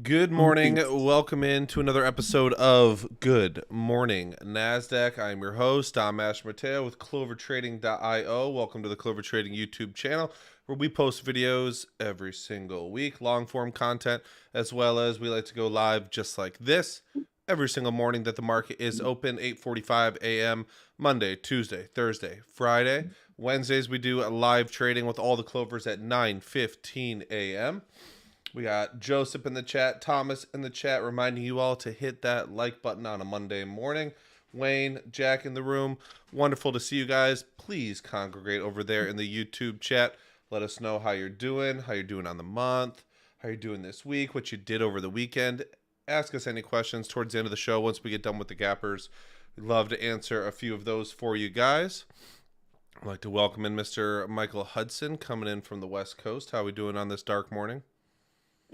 Good morning. Welcome in to another episode of Good Morning NASDAQ. I'm your host, Dom Ash Mateo with CloverTrading.io. Welcome to the Clover Trading YouTube channel where we post videos every single week, long form content, as well as we like to go live just like this every single morning that the market is open, 8:45 a.m. Monday, Tuesday, Thursday, Friday. Wednesdays we do a live trading with all the Clovers at 9:15 a.m. We got Joseph in the chat, Thomas in the chat, reminding you all to hit that like button on a Monday morning. Wayne, Jack in the room. Wonderful to see you guys. Please congregate over there in the YouTube chat. Let us know how you're doing on the month, how you're doing this week, what you did over the weekend. Ask us any questions towards the end of the show once we get done with the gappers. We'd love to answer a few of those for you guys. I'd like to welcome in Mr. Michael Hudson coming in from the West Coast. How are we doing on this dark morning?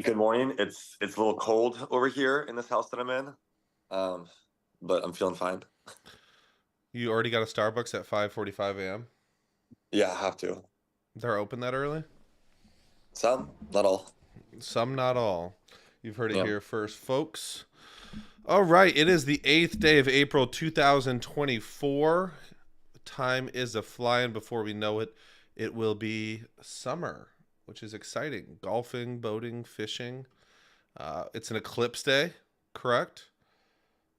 Good morning. It's a little cold over here in this house that I'm in, but I'm feeling fine. You already got a Starbucks at 5:45 a.m.? Yeah, I have to. They're open that early? Some, not all. Some, not all. You've heard it Yeah. here first, folks. All right, it is the 8th day of April 2024. Time is a flying. Before we know it, it will be summer, which is exciting. Golfing, boating, fishing. It's an eclipse day, correct?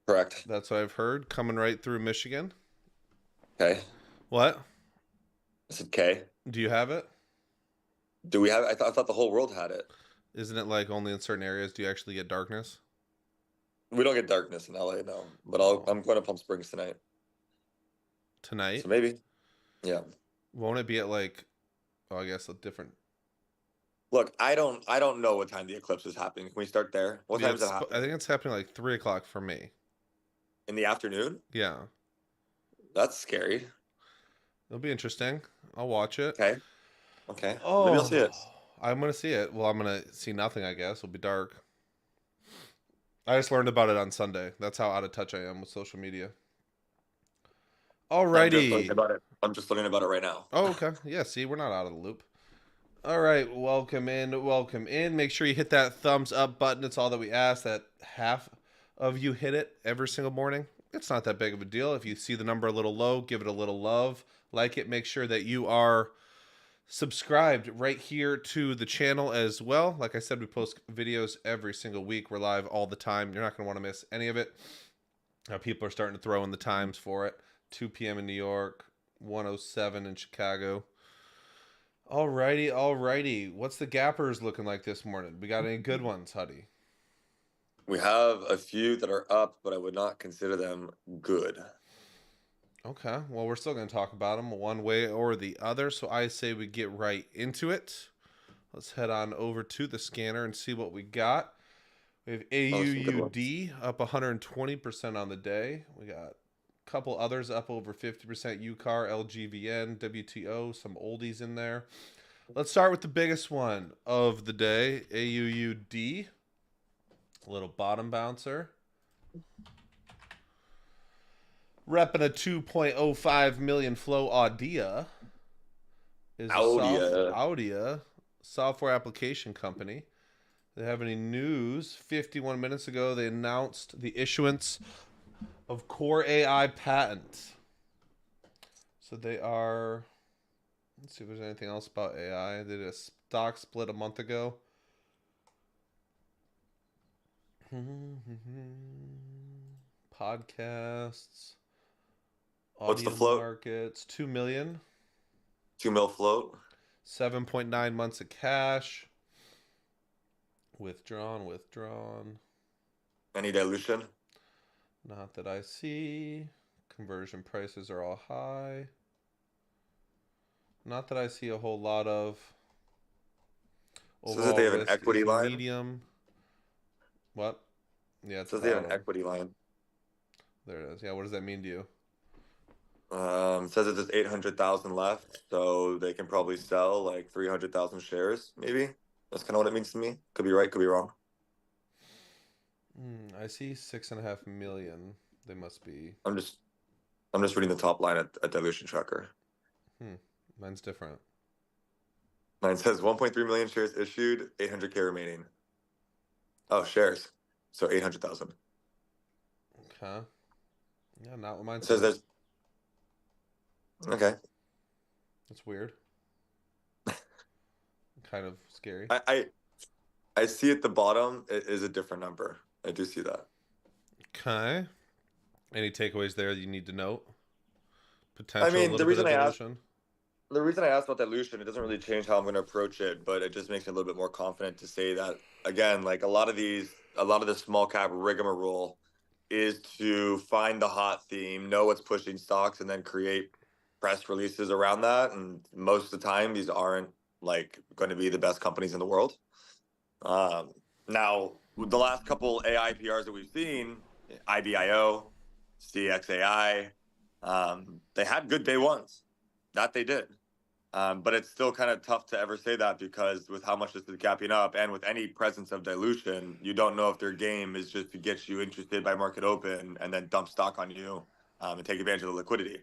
Correct. That's what I've heard. Coming right through Michigan. Okay. What? I said K. Do you have it? Do we have? I thought the whole world had it. Isn't it like only in certain areas do you actually get darkness? We don't get darkness in LA, no. But I'm going to Palm Springs tonight, Tonight? so maybe. Yeah. Won't it be at like, oh, I guess a different. Look, I don't know what time the eclipse is happening. Can we start there? What Yeah, time is it I happening? think it's happening like 3 o'clock for me. In the afternoon? Yeah, That's scary. it'll be interesting. I'll watch it. Okay. Okay. Maybe I'll see Oh, it. I'm gonna see it. Well, I'm gonna see nothing. I guess it'll be dark. I just learned about it on Sunday. That's how out of touch I am with social media. I'm just learning Alrighty. about it. I'm just learning about it right now. Oh, okay. Yeah. See, we're not out of the loop. All right. Welcome in. Welcome in. Make sure you hit that thumbs up button. It's all that we ask. That half of you hit it every single morning. It's not that big of a deal. If you see the number a little low, give it a little love. Like it. Make sure that you are subscribed right here to the channel as well. Like I said, we post videos every single week. We're live all the time. You're not going to want to miss any of it. People are starting to throw in the times for it. 2 p.m. in New York, 1:07 in Chicago. Alrighty, alrighty. What's the gappers looking like this morning? We got any good ones, Huddy? We have a few that are up, but I would not consider them good. Okay, well, we're still going to talk about them one way or the other, so I say we get right into it. Let's head on over to the scanner and see what we got. We have Oh, some good ones. AUUD up 120% on the day. We got a couple others up over 50%. UCAR, LGVN, WTO, some oldies in there. Let's start with the biggest one of the day, AUUD. A little bottom bouncer. Repping a 2.05 million flow Audia is a Audia software application company. They have any news? 51 minutes ago, they announced the issuance of Core AI patents. So they are. Let's see if there's anything else about AI. They did a stock split a month ago. Podcasts. What's the Audio float? markets, 2 million, 2 mil float. 7.9 months of cash. Withdrawn. Any dilution? Not that I see. Conversion prices are all high. Not that I see a whole lot of. Says that they Overall have an risk equity is line. medium. What? Yeah, it's Says they have an bottom. equity line. There it is. Yeah, what does that mean to you? Says that there's 800,000 left, so they can probably sell like 300,000 shares, maybe. That's kind of what it means to me. Could be right, could be wrong. I see 6.5 million. They must be. I'm just reading the top line at Dilution Tracker. Mine's different. Mine says 1.3 million shares issued, 800K remaining. Oh, shares. So 800,000. Okay. Yeah, not what mine It says says. Okay. That's weird. Kind of scary. I see at the bottom it is a different number. I do see that. Okay. Any takeaways there that you need to note? I Potential, a mean, little bit of dilution. the reason I asked about dilution, it doesn't really change how I'm going to approach it, but it just makes me a little bit more confident to say that again, like a lot of the small cap rigmarole is to find the hot theme, know what's pushing stocks, and then create press releases around that. And most of the time, these aren't like going to be the best companies in the world. Um, Now, with the last couple AI PRs that we've seen, IBIO, CXAI, they had good day ones. That they did. But it's still kind of tough to ever say that because with how much this is gapping up and with any presence of dilution, you don't know if their game is just to get you interested by market open and then dump stock on you and take advantage of the liquidity,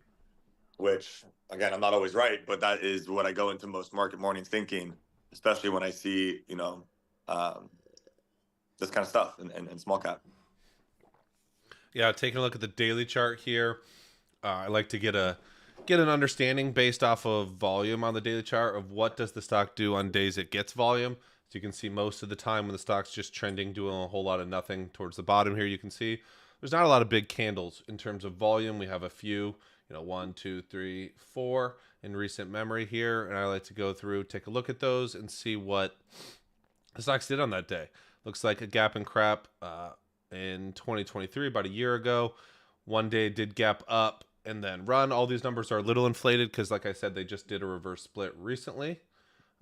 which, again, I'm not always right, but that is what I go into most market mornings thinking, especially when I see, um, this kind of stuff in small cap. Yeah, taking a look at the daily chart here. I like to get an understanding based off of volume on the daily chart of what does the stock do on days it gets volume. So you can see most of the time when the stock's just trending, doing a whole lot of nothing towards the bottom here, you can see there's not a lot of big candles in terms of volume. We have a few, 1, 2, 3, 4 in recent memory here. And I like to go through, take a look at those and see what the stocks did on that day. Looks like a gap and crap in 2023, about a year ago. One day it did gap up and then run. All these numbers are a little inflated because, like I said, they just did a reverse split recently.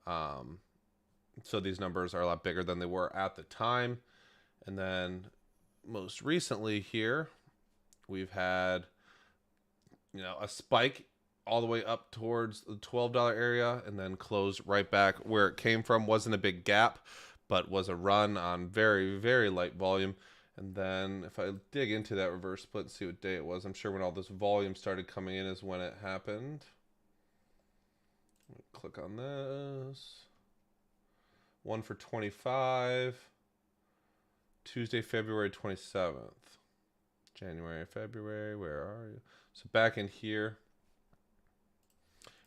So these numbers are a lot bigger than they were at the time. And then most recently here, we've had, a spike all the way up towards the $12 area and then close right back where it came from. Wasn't a big gap, but was a run on very, very light volume. And then if I dig into that reverse split and see what day it was, I'm sure when all this volume started coming in is when it happened. Click on this. One for 25. Tuesday, February 27th. January, February, where are you? So back in here.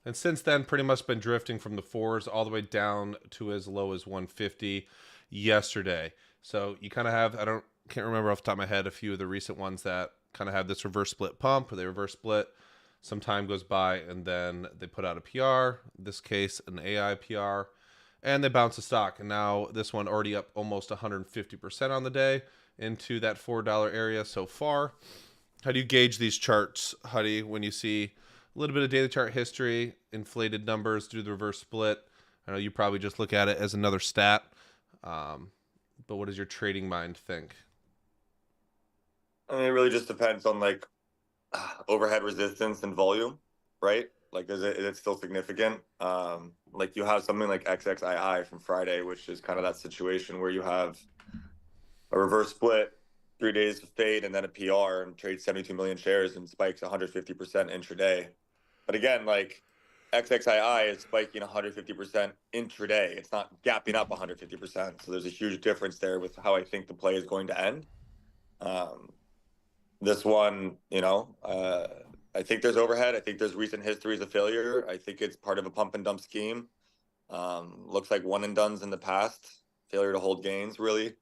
And since then, pretty much been drifting from the fours all the way down to as low as 150 yesterday. So you kind of have, can't remember off the top of my head, a few of the recent ones that kind of have this reverse split pump where they reverse split. Some time goes by and then they put out a PR, in this case, an AI PR, and they bounce the stock. And now this one already up almost 150% on the day into that $4 area so far. How do you gauge these charts, Huddy, when you see a little bit of daily chart history, inflated numbers due to the reverse split? I know you probably just look at it as another stat, but what does your trading mind think? I mean, it really just depends on like overhead resistance and volume, right? Like, is it still significant? Like you have something like XXII from Friday, which is kind of that situation where you have a reverse split, 3 days of fade, and then a PR and trade 72 million shares and spikes 150% intraday. But again, like XXII is spiking 150% intraday. It's not gapping up 150%. So there's a huge difference there with how I think the play is going to end. This one, I think there's overhead. I think there's recent histories of failure. I think it's part of a pump and dump scheme. Looks like one and dones in the past, failure to hold gains, really.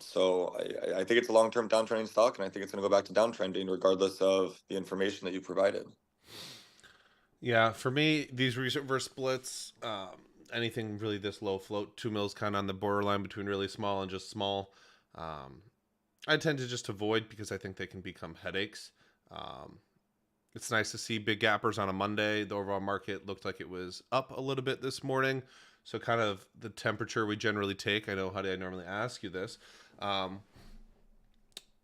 So I think it's a long-term downtrending stock, and I think it's going to go back to downtrending regardless of the information that you provided. Yeah, for me, these recent reverse splits, anything really this low float, 2 mils kind of on the borderline between really small and just small. I tend to just avoid because I think they can become headaches. It's nice to see big gappers on a Monday. The overall market looked like it was up a little bit this morning. So kind of the temperature we generally take. I know, how do I normally ask you this?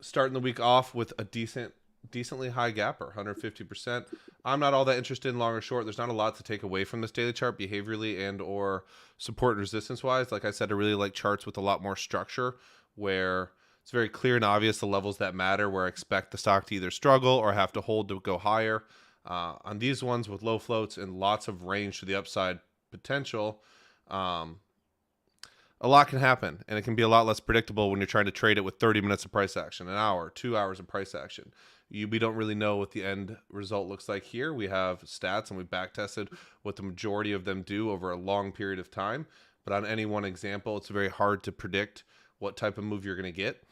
Starting the week off with a decently high gapper, 150%. I'm not all that interested in long or short. There's not a lot to take away from this daily chart behaviorally and or support and resistance wise. Like I said, I really like charts with a lot more structure where it's very clear and obvious the levels that matter, where I expect the stock to either struggle or have to hold to go higher. On these ones with low floats and lots of range to the upside, potential, a lot can happen, and it can be a lot less predictable when you're trying to trade it with 30 minutes of price action, an hour, 2 hours of price action. We don't really know what the end result looks like here. We have stats, and we back tested what the majority of them do over a long period of time. But on any one example, it's very hard to predict what type of move you're going to get.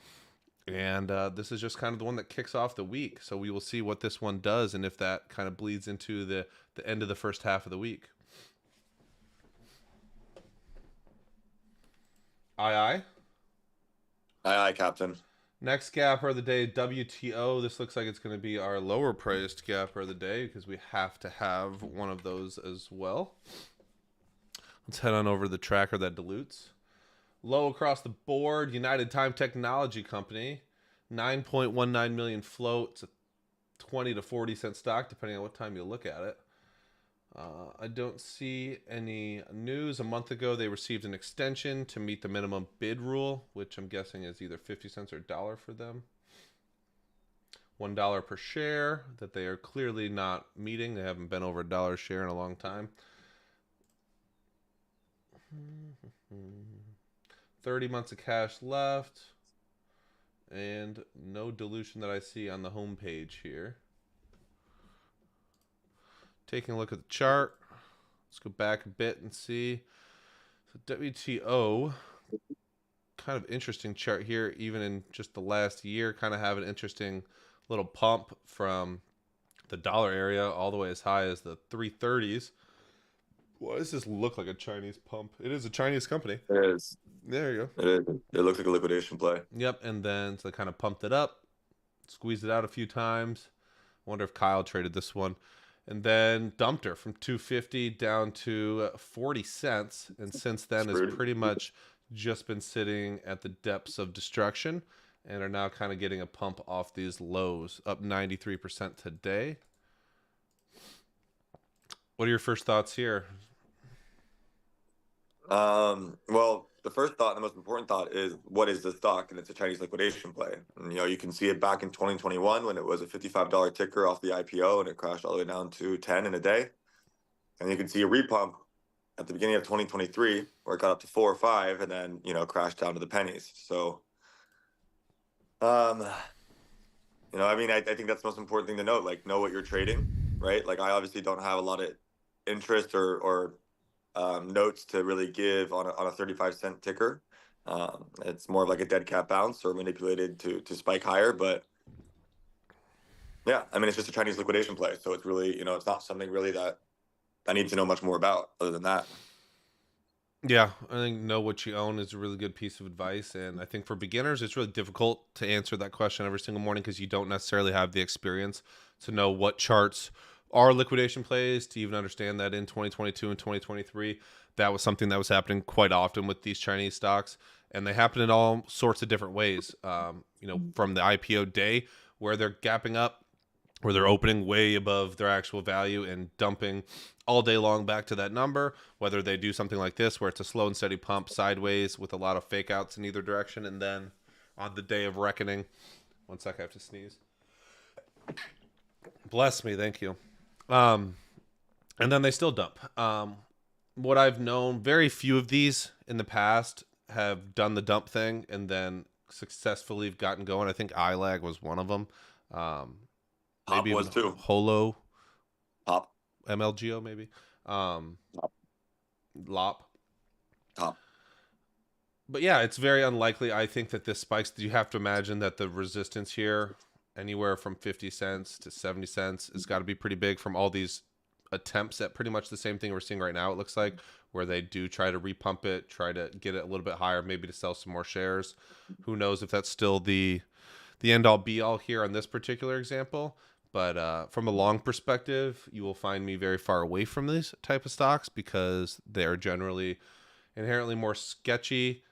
And this is just kind of the one that kicks off the week. So we will see what this one does and if that kind of bleeds into the end of the first half of the week. Aye. Aye, Captain. Next gapper of the day, WTO. This looks like it's going to be our lower priced gapper of the day because we have to have one of those as well. Let's head on over to the tracker that dilutes. Low across the board, United Time Technology Company, 9.19 million float. It's a 20 to 40 cent stock, depending on what time you look at it. I don't see any news. A month ago, they received an extension to meet the minimum bid rule, which I'm guessing is either 50 cents or $1 for them. $1 per share that they are clearly not meeting. They haven't been over $1 a share in a long time. 30 months of cash left. And no dilution that I see on the home page here. Taking a look at the chart. Let's go back a bit and see. So WTO, kind of interesting chart here, even in just the last year, kind of have an interesting little pump from the dollar area all the way as high as the 330s. Why does this look like a Chinese pump? It is a Chinese company. It is. There you go. It is. It looks like a liquidation play. Yep, and then so they kind of pumped it up, squeezed it out a few times. Wonder if Kyle traded this one. And then dumped her from 250 down to 40 cents. And since then has pretty much just been sitting at the depths of destruction and are now kind of getting a pump off these lows, up 93% today. What are your first thoughts here? Well, the first thought and the most important thought is, what is the stock? And it's a Chinese liquidation play. And, you can see it back in 2021 when it was a $55 ticker off the IPO and it crashed all the way down to 10 in a day. And you can see a repump at the beginning of 2023 where it got up to 4 or 5 and then, crashed down to the pennies. So, I think that's the most important thing to note. Like, know what you're trading, right? Like, I obviously don't have a lot of interest or notes to really give on a 35-cent ticker. It's more of like a dead cat bounce or manipulated to spike higher. But yeah, it's just a Chinese liquidation play. So it's really, it's not something really that I need to know much more about other than that. Yeah, I think know what you own is a really good piece of advice. And I think for beginners, it's really difficult to answer that question every single morning because you don't necessarily have the experience to know what charts are liquidation plays, to even understand that in 2022 and 2023, that was something that was happening quite often with these Chinese stocks. And they happen in all sorts of different ways, from the IPO day where they're gapping up, where they're opening way above their actual value and dumping all day long back to that number, whether they do something like this where it's a slow and steady pump sideways with a lot of fake outs in either direction. And then on the day of reckoning, one sec, I have to sneeze. Bless me, thank you. And then they still dump. What I've known, very few of these in the past have done the dump thing and then successfully gotten going. I think iLag was one of them. Maybe was too. Holo. Top. MLGO maybe. Lop. Top. But yeah, it's very unlikely. I think that this spikes. You have to imagine that the resistance here, anywhere from 50 cents to 70 cents, has got to be pretty big from all these attempts at pretty much the same thing we're seeing right now, it looks like, where they do try to repump it, try to get it a little bit higher, maybe to sell some more shares. Who knows if that's still the end-all be-all here on this particular example. But from a long perspective, you will find me very far away from these type of stocks because they are generally inherently more sketchy,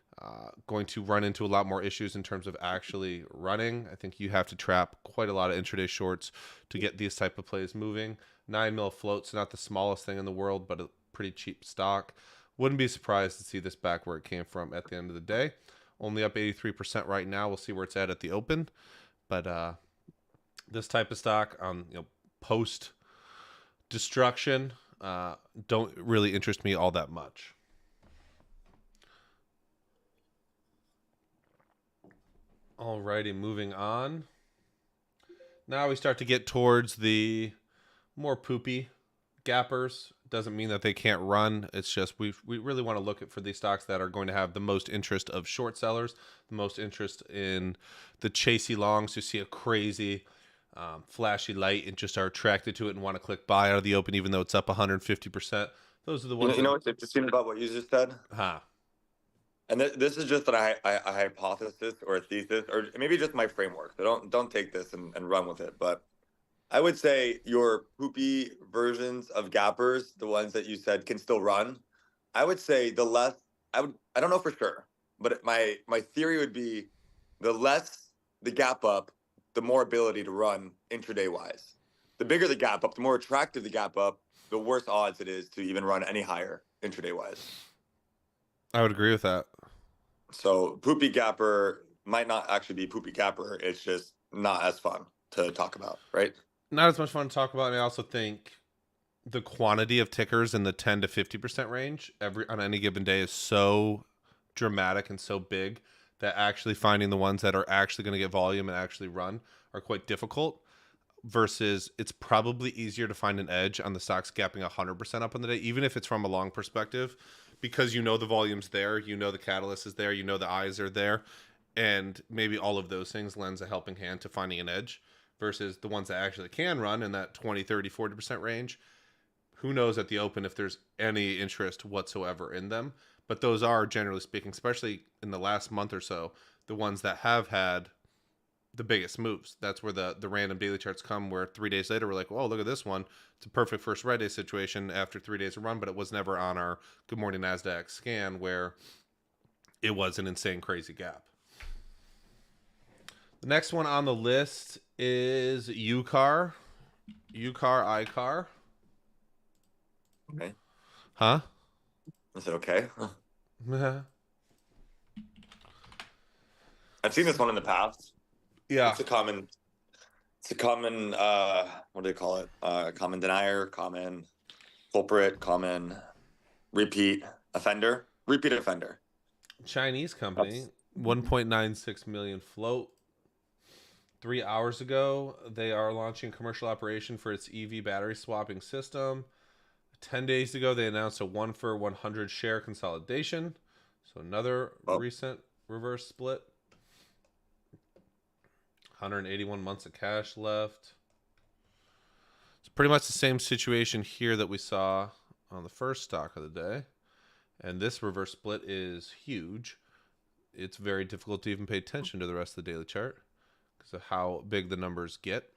going to run into a lot more issues in terms of actually running. I think you have to trap quite a lot of intraday shorts to get these type of plays moving. 9 mil floats, not the smallest thing in the world, but a pretty cheap stock. Wouldn't be surprised to see this back where it came from at the end of the day. Only up 83% right now. We'll see where it's at the open. But this type of stock on post destruction, don't really interest me all that much. Alrighty, moving on. Now we start to get towards the more poopy gappers. Doesn't mean that they can't run. It's just we really want to look at for these stocks that are going to have the most interest of short sellers, the most interest in the chasey longs who see a crazy flashy light and just are attracted to it and want to click buy out of the open even though it's up 150%. Those are the ones You know what's interesting about what you just said? Huh. And this is just a hypothesis or a thesis, or maybe just my framework. So don't take this and run with it. But I would say your poopy versions of gappers, the ones that you said can still run, I would say the less I don't know for sure, but my theory would be the less the gap up, the more ability to run intraday wise. The bigger the gap up, the more attractive the gap up, the worse odds it is to even run any higher intraday wise. I would agree with that. So poopy gapper might not actually be poopy gapper. It's just not as fun to talk about, right? Not as much fun to talk about. And I also think the quantity of tickers in the 10 to 50% range on any given day is so dramatic and so big that actually finding the ones that are actually going to get volume and actually run are quite difficult, versus it's probably easier to find an edge on the stocks gapping 100% up on the day, even if it's from a long perspective, because you know the volume's there, you know the catalyst is there, you know the eyes are there, and maybe all of those things lends a helping hand to finding an edge, versus the ones that actually can run in that 20, 30, 40% range. Who knows at the open if there's any interest whatsoever in them. But those are, generally speaking, especially in the last month or so, the ones that have had the biggest moves. That's where the random daily charts come, where 3 days later we're like, oh, look at this one. It's a perfect first red day situation after 3 days of run, but it was never on our Good Morning NASDAQ scan where it was an insane, crazy gap. The next one on the list is UCAR. ICAR. Okay. Huh? Is it okay? I've seen this one in the past. Yeah. It's a common what do they call it? Common denier, common culprit, common repeat offender. Chinese company, 1.96 million float. 3 hours ago, they are launching commercial operation for its EV battery swapping system. 10 days ago, they announced a 1-for-100 share consolidation. So another recent reverse split. 181 months of cash left. It's pretty much the same situation here that we saw on the first stock of the day. And this reverse split is huge. It's very difficult to even pay attention to the rest of the daily chart because of how big the numbers get.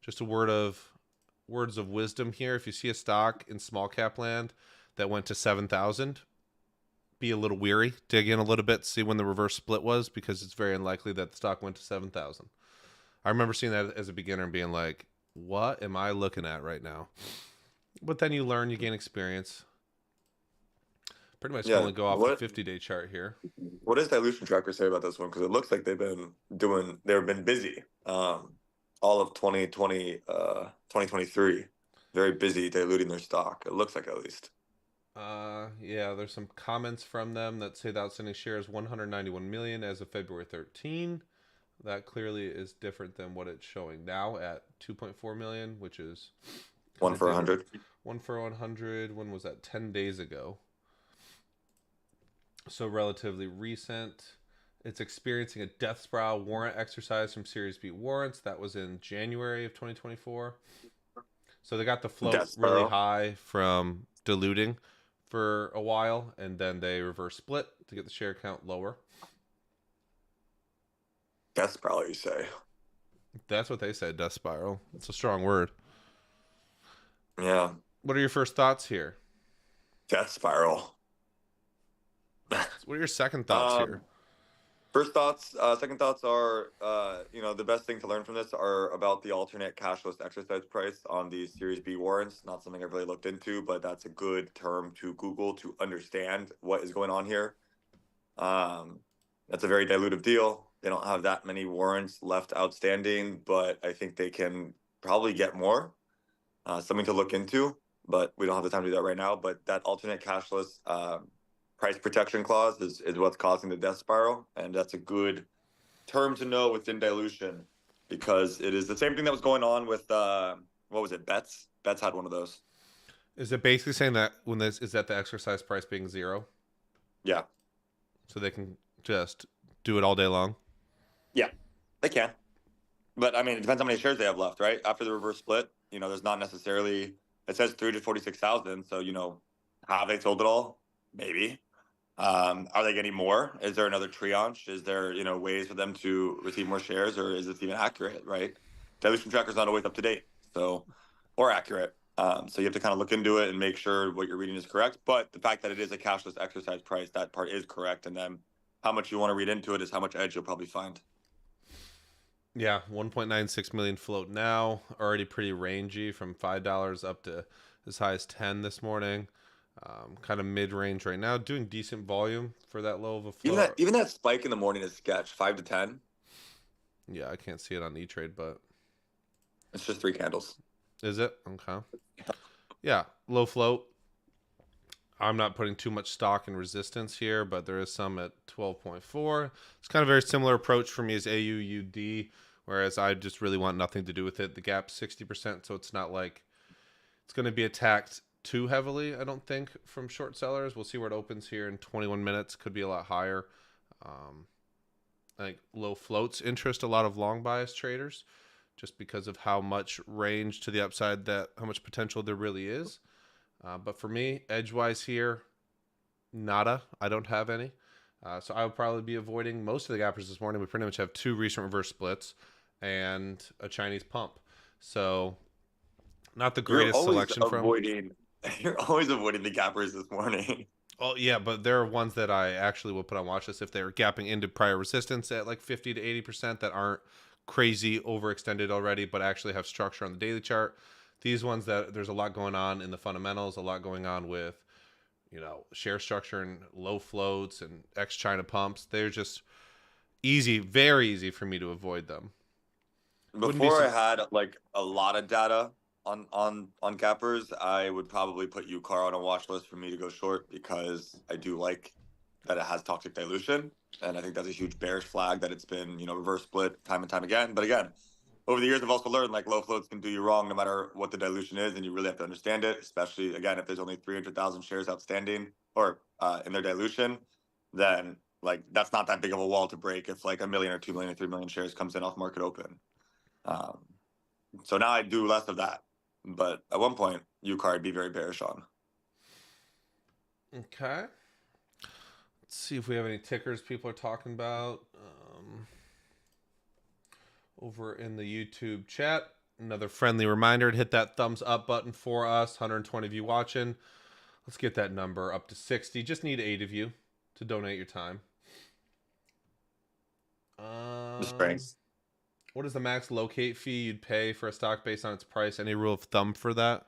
Just a words of wisdom here. If you see a stock in small cap land that went to 7,000, be a little weary. Dig in a little bit, see when the reverse split was, because it's very unlikely that the stock went to 7,000. I remember seeing that as a beginner and being like, what am I looking at right now? But then you learn, you gain experience. Pretty much only go off the 50-day chart here. What does dilution tracker say about this one? Because it looks like they've been busy. All of 2023, very busy diluting their stock. It looks like, at least. Yeah, there's some comments from them that say the outstanding share is 191 million as of February 13. That clearly is different than what it's showing now at 2.4 million, which is 1 for 100. 1 for 100. When was that? 10 days ago. So relatively recent. It's experiencing a death spiral warrant exercise from Series B warrants. That was in January of 2024. So they got the float really high from diluting for a while, and then they reverse split to get the share count lower. Death spiral, you say? That's what they said, death spiral. It's a strong word. Yeah. What are your first thoughts here? Death spiral. What are your second thoughts here? Second thoughts are, the best thing to learn from this are about the alternate cashless exercise price on these Series B warrants. Not something I've really looked into, but that's a good term to Google to understand what is going on here. That's a very dilutive deal. They don't have that many warrants left outstanding, but I think they can probably get more. Something to look into. but we don't have the time to do that right now. But that alternate cashless price protection clause is what's causing the death spiral, and that's a good term to know within dilution because it is the same thing that was going on with what was it? Bets. Bets had one of those. Is it basically saying that when this is that the exercise price being 0, Yeah, so they can just do it all day long? yeah, they can. But I mean, it depends how many shares they have left, right? After the reverse split, there's not necessarily. It says 346,000, so have they sold it all? Maybe. Are they getting more? Is there another triage? Is there ways for them to receive more shares, or is this even accurate? Right? Dilution tracker's not always up to date, so or accurate. So you have to kind of look into it and make sure what you're reading is correct. But the fact that it is a cashless exercise price, that part is correct. And then how much you want to read into it is how much edge you'll probably find. Yeah, 1.96 million float now. Already pretty rangy from $5 up to as high as 10 this morning. Kind of mid range right now. Doing decent volume for that low of a float. Even that spike in the morning is sketch 5 to 10. Yeah, I can't see it on E-Trade, but It's just 3 candles. is it? Okay. Yeah, low float. I'm not putting too much stock in resistance here, but there is some at 12.4. It's kind of a very similar approach for me as AUUD, whereas I just really want nothing to do with it. The gap's 60%, so it's not like it's going to be attacked too heavily, I don't think, from short sellers. We'll see where it opens here in 21 minutes. Could be a lot higher. I think low floats interest a lot of long bias traders just because of how much range to the upside, that how much potential there really is. But for me, edge-wise here, nada. I don't have any. So I would probably be avoiding most of the gappers this morning. We pretty much have 2 recent reverse splits and a Chinese pump. So not the greatest selection from. You're always avoiding the gappers this morning. Oh, yeah, but there are ones that I actually will put on watch list if they're gapping into prior resistance at like 50 to 80% that aren't crazy overextended already, but actually have structure on the daily chart. These ones that there's a lot going on in the fundamentals, a lot going on with, share structure and low floats and ex-China pumps. They're just easy, very easy for me to avoid them. Before I had like a lot of data on gappers, I would probably put UCAR on a watch list for me to go short because I do like that it has toxic dilution, and I think that's a huge bearish flag that it's been reverse split time and time again. But again, over the years, I've also learned like low floats can do you wrong no matter what the dilution is, and you really have to understand it. Especially again, if there's only 300,000 shares outstanding or in their dilution, then like that's not that big of a wall to break if like 1 million or 2 million or 3 million shares comes in off market open. So now I do less of that. But at one point, UCAR I'd be very bearish on. Okay. Let's see if we have any tickers people are talking about. Over in the YouTube chat, another friendly reminder to hit that thumbs up button for us. 120 of you watching. Let's get that number up to 60. Just need 8 of you to donate your time. The strengths. What is the max locate fee you'd pay for a stock based on its price? Any rule of thumb for that?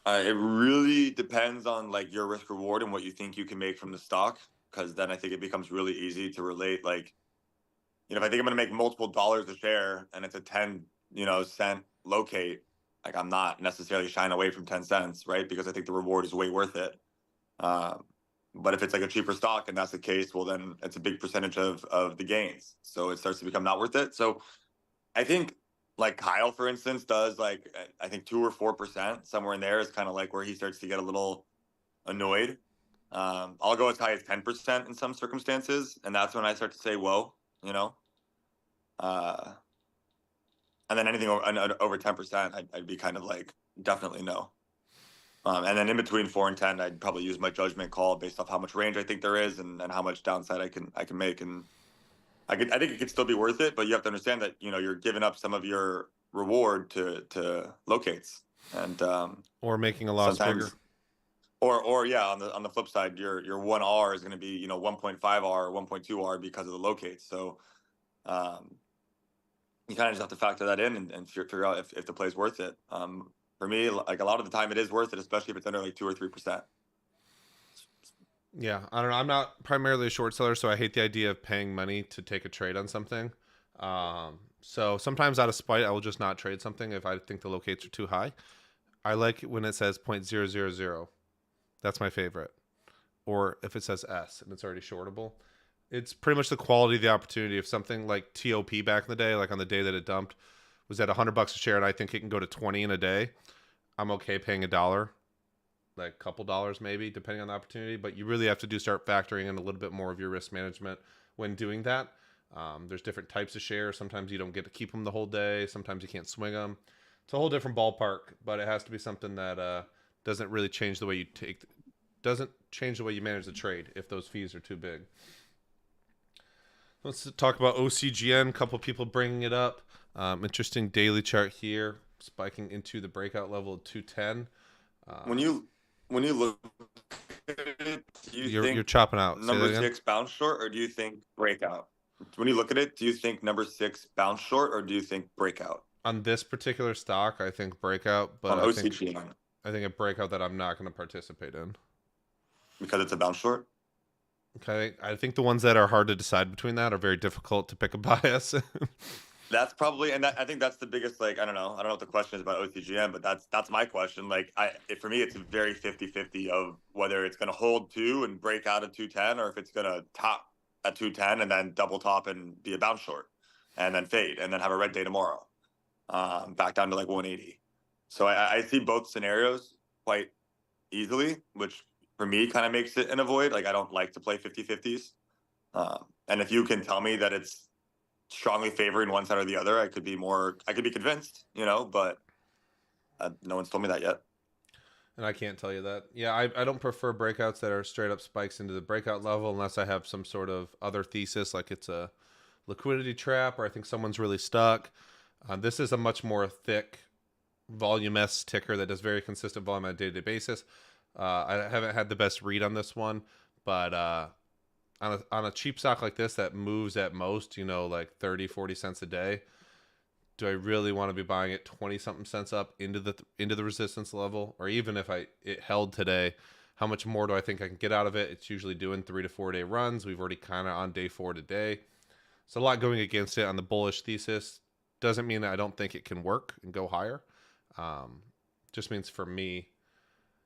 It really depends on like your risk reward and what you think you can make from the stock, because then I think it becomes really easy to relate. Like, if I think I'm going to make multiple dollars a share and it's a 10 cent locate, like I'm not necessarily shying away from 10 cents, right? Because I think the reward is way worth it. But if it's like a cheaper stock and that's the case, well, then it's a big percentage of the gains. So it starts to become not worth it. So I think like Kyle, for instance, does like, I think 2 or 4%, somewhere in there is kind of like where he starts to get a little annoyed. I'll go as high as 10% in some circumstances. And that's when I start to say, whoa, and then anything over 10%, I'd be kind of like, definitely no. And then in between 4 and 10, I'd probably use my judgment call based off how much range I think there is and how much downside I can make. And I think it could still be worth it, but you have to understand that you're giving up some of your reward to locates and or making a loss bigger. Or yeah, on the flip side, your 1R is going to be 1.5R or 1.2R because of the locates. So you kind of just have to factor that in and figure out if the play is worth it. For me, like a lot of the time, it is worth it, especially if it's under like 2 or 3%. Yeah, I don't know. I'm not primarily a short seller, so I hate the idea of paying money to take a trade on something. So sometimes out of spite, I will just not trade something if I think the locates are too high. I like when it says 0.000. That's my favorite. Or if it says S and it's already shortable. It's pretty much the quality of the opportunity. If something like TOP back in the day, like on the day that it dumped, was at $100 a share, and I think it can go to 20 in a day, I'm okay paying $1, like a couple dollars maybe, depending on the opportunity. But you really have to start factoring in a little bit more of your risk management when doing that. There's different types of shares. Sometimes you don't get to keep them the whole day. Sometimes you can't swing them. It's a whole different ballpark, but it has to be something that doesn't really change the way you doesn't change the way you manage the trade if those fees are too big. Let's talk about OCGN. A couple people bringing it up. Interesting daily chart here, spiking into the breakout level of 210. When you look at it, do you You're think chopping out. number 6 bounce short, or do you think breakout? When you look at it, do you think number 6 bounce short, or do you think breakout? On this particular stock, I think breakout, but On OCGN, I think a breakout that I'm not going to participate in. because it's a bounce short? Okay, I think the ones that are hard to decide between that are very difficult to pick a bias. That's probably, and I think that's the biggest, like, I don't know what the question is about OCGN, but that's my question. Like, for me, it's very 50-50 of whether it's going to hold 2 and break out at 210, or if it's going to top at 210 and then double top and be a bounce short and then fade and then have a red day tomorrow, back down to like 180. So I see both scenarios quite easily, which for me kind of makes it an avoid. Like, I don't like to play 50-50s. And if you can tell me that it's strongly favoring one side or the other, I could be convinced, but no one's told me that yet. And I can't tell you that. Yeah, I don't prefer breakouts that are straight up spikes into the breakout level unless I have some sort of other thesis, like it's a liquidity trap or I think someone's really stuck. This is a much more thick volume S ticker that does very consistent volume on a day-to-day basis. I haven't had the best read on this one, but on a cheap stock like this that moves at most, like 30-40 cents a day, do I really want to be buying it 20 something cents up into the resistance level? Or even if it held today, how much more do I think I can get out of it? It's usually doing 3 to 4 day runs. We've already kind of on day 4 today. So a lot going against it on the bullish thesis. Doesn't mean that I don't think it can work and go higher. Just means for me,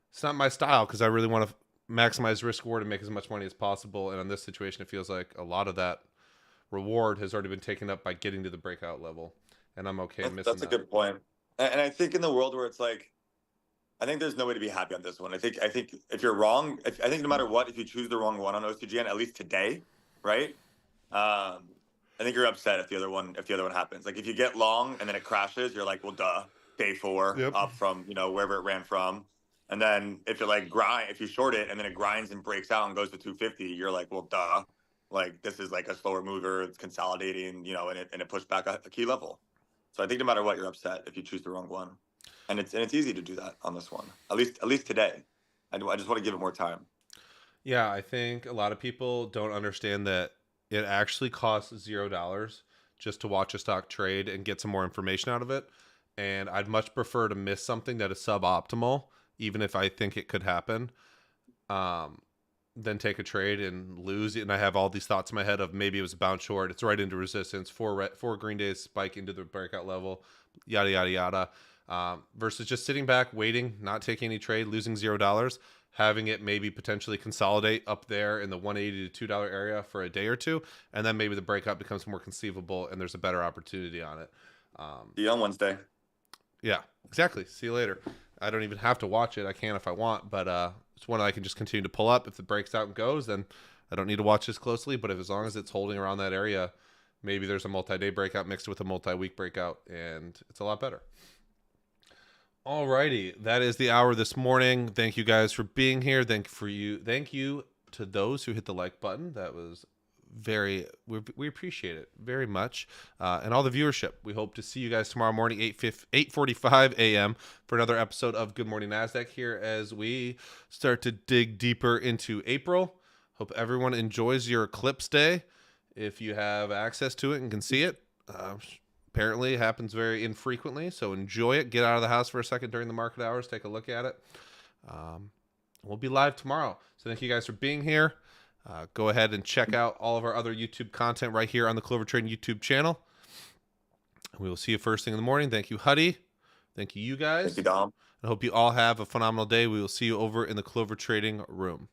it's not my style because I really want to maximize risk reward and make as much money as possible. And in this situation, it feels like a lot of that reward has already been taken up by getting to the breakout level. And I'm okay missing that. That's a good point. And I think in the world where it's like, I think there's no way to be happy on this one. I think if you're wrong, I think no matter what, if you choose the wrong one on OCGN, at least today, right? I think you're upset if the other one happens. Like if you get long and then it crashes, you're like, well, duh, day 4 up from wherever it ran from. And then if you short it and then it grinds and breaks out and goes to 250, you're like, well, duh, like this is like a slower mover, it's consolidating, and it pushed back a key level. So I think no matter what, you're upset if you choose the wrong one, and it's easy to do that on this one. At least today, I just want to give it more time. Yeah, I think a lot of people don't understand that it actually costs $0 just to watch a stock trade and get some more information out of it. And I'd much prefer to miss something that is suboptimal, even if I think it could happen, than take a trade and lose it. And I have all these thoughts in my head of maybe it was a bounce short. It's right into resistance. 4 green days spike into the breakout level, yada, yada, yada. Versus just sitting back, waiting, not taking any trade, losing $0, having it maybe potentially consolidate up there in the $1.80 to $2 area for a day or two. And then maybe the breakout becomes more conceivable and there's a better opportunity on it. See you on Wednesday. Yeah, exactly. See you later. I don't even have to watch it. I can if I want, but it's one I can just continue to pull up. If it breaks out and goes, then I don't need to watch this closely. But if as long as it's holding around that area, maybe there's a multi-day breakout mixed with a multi-week breakout, and it's a lot better. Alrighty, that is the hour this morning. Thank you guys for being here. Thank you to those who hit the like button. That was we appreciate it very much, and all the viewership. We hope to see you guys tomorrow morning, 8:45 a.m. for another episode of Good Morning NASDAQ here as we start to dig deeper into April. Hope everyone enjoys your eclipse day if you have access to it and can see it. Apparently it happens very infrequently, so enjoy it. Get out of the house for a second during the market hours, take a look at it. We'll be live tomorrow, so thank you guys for being here. Go ahead and check out all of our other YouTube content right here on the Clover Trading YouTube channel. We will see you first thing in the morning. Thank you, Huddy. Thank you, guys. Thank you, Dom. I hope you all have a phenomenal day. We will see you over in the Clover Trading room.